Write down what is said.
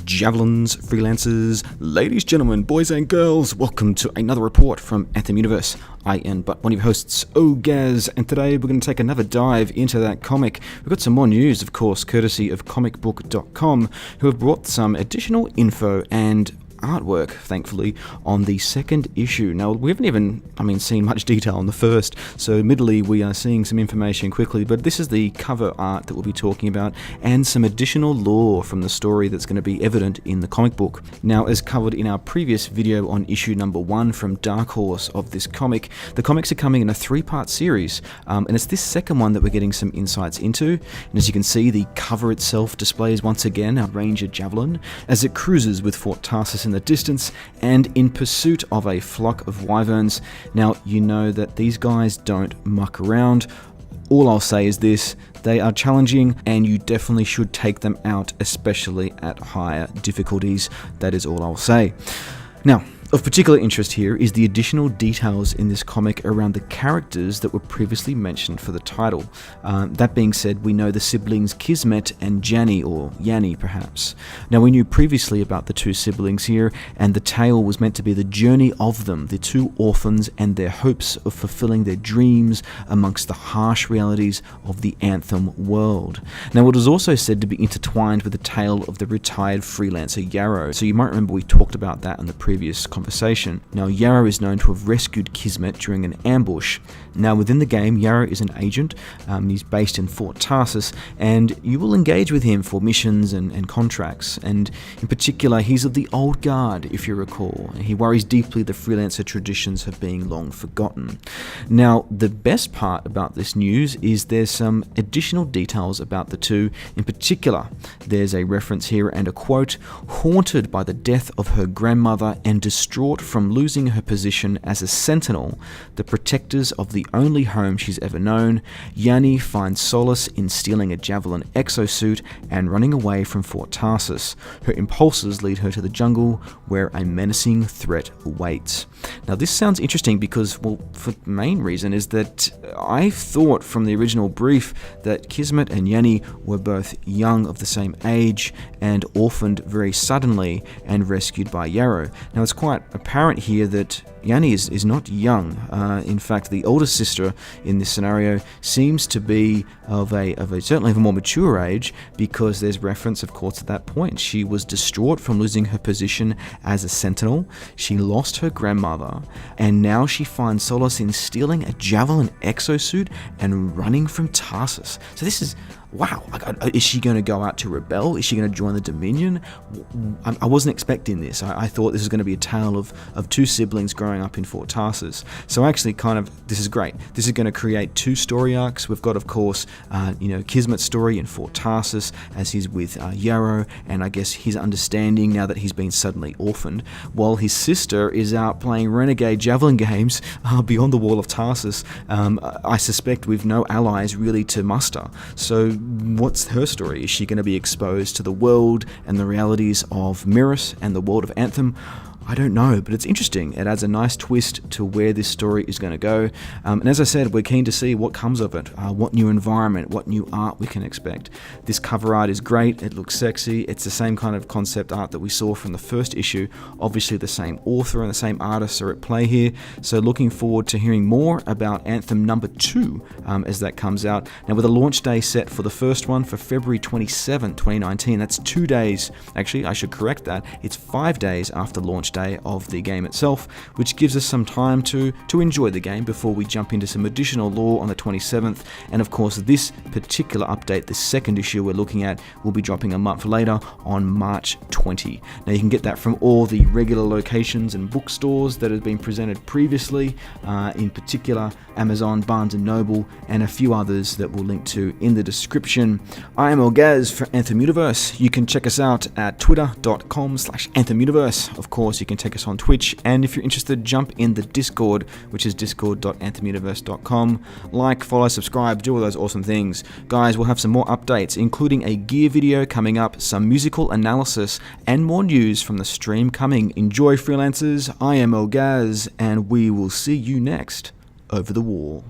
Javelins, freelancers, ladies, gentlemen, boys and girls, welcome to another report from Anthem Universe. I am but one of your hosts, Ogaz, and today we're going to take another dive into that comic. We've got some more news, of course, courtesy of comicbook.com, who have brought some additional info and artwork, thankfully, on the second issue. Now, we haven't even, seen much detail on the first, so admittedly we are seeing some information quickly, but this is the cover art that we'll be talking about, and some additional lore from the story that's going to be evident in the comic book. Now, as covered in our previous video on issue number 1 from Dark Horse of this comic, the comics are coming in a 3-part series, and it's this second one that we're getting some insights into. And as you can see, the cover itself displays once again our Ranger Javelin as it cruises with Fort Tarsus in the distance and in pursuit of a flock of wyverns. Now, you know that these guys don't muck around. All I'll say is this: they are challenging and you definitely should take them out, especially at higher difficulties. That is all I'll say. Now, of particular interest here is the additional details in this comic around the characters that were previously mentioned for the title. That being said, we know the siblings Kismet and Janny, or Yanni perhaps. Now, we knew previously about the two siblings here, and the tale was meant to be the journey of them, the two orphans, and their hopes of fulfilling their dreams amongst the harsh realities of the Anthem world. Now, it was also said to be intertwined with the tale of the retired freelancer Yarrow. So you might remember we talked about that in the previous conversation. Now, Yarrow is known to have rescued Kismet during an ambush. Now, within the game, Yarrow is an agent. He's based in Fort Tarsus, and you will engage with him for missions and contracts. And in particular, he's of the old guard, if you recall. He worries deeply the freelancer traditions have been long forgotten. Now, the best part about this news is there's some additional details about the two. In particular, there's a reference here and a quote: "Haunted by the death of her grandmother and distraught from losing her position as a sentinel, the protectors of the only home she's ever known, Yanni finds solace in stealing a Javelin exosuit and running away from Fort Tarsus. Her impulses lead her to the jungle, where a menacing threat awaits." Now, this sounds interesting because, well, for the main reason is that I thought from the original brief that Kismet and Yanni were both young, of the same age, and orphaned very suddenly and rescued by Yarrow. Now, it's quite apparent here that Yanni is not young. In fact, the older sister in this scenario seems to be of a certainly of a more mature age, because there's reference, of course, at that point. She was distraught from losing her position as a sentinel. She lost her grandmother, and now she finds solace in stealing a Javelin exosuit and running from Tarsus. So this is, wow, is she going to go out to rebel? Is she going to join the Dominion? I wasn't expecting this. I thought this was going to be a tale of two siblings growing up in Fort Tarsus. So actually, this is great. This is going to create two story arcs. We've got, of course, Kismet's story in Fort Tarsus as he's with Yarrow, and I guess his understanding now that he's been suddenly orphaned, while his sister is out playing renegade Javelin games beyond the wall of Tarsus. I suspect with no allies really to muster. So what's her story? Is she going to be exposed to the world and the realities of Mirrus and the world of Anthem? I don't know, but it's interesting. It adds a nice twist to where this story is going to go. And as I said, we're keen to see what comes of it, what new environment, what new art we can expect. This cover art is great. It looks sexy. It's the same kind of concept art that we saw from the first issue. Obviously, the same author and the same artists are at play here. So looking forward to hearing more about Anthem number 2 as that comes out. Now, with a launch day set for the first one for February 27, 2019. That's 2 days. Actually, I should correct that. It's 5 days after launch day of the game itself, which gives us some time to enjoy the game before we jump into some additional lore on the 27th. And of course, this particular update, the second issue we're looking at, will be dropping a month later on March 20. Now, you can get that from all the regular locations and bookstores that have been presented previously, in particular Amazon, Barnes & Noble, and a few others that we'll link to in the description. I am Ogaz for Anthem Universe. You can check us out at twitter.com/AnthemUniverse. Of course, you can take us on Twitch, and if you're interested, jump in the Discord, which is discord.anthemuniverse.com. Like, follow, subscribe, do all those awesome things. Guys, we'll have some more updates, including a gear video coming up, some musical analysis, and more news from the stream coming. Enjoy, freelancers. I am Ogaz, and we will see you next over the wall.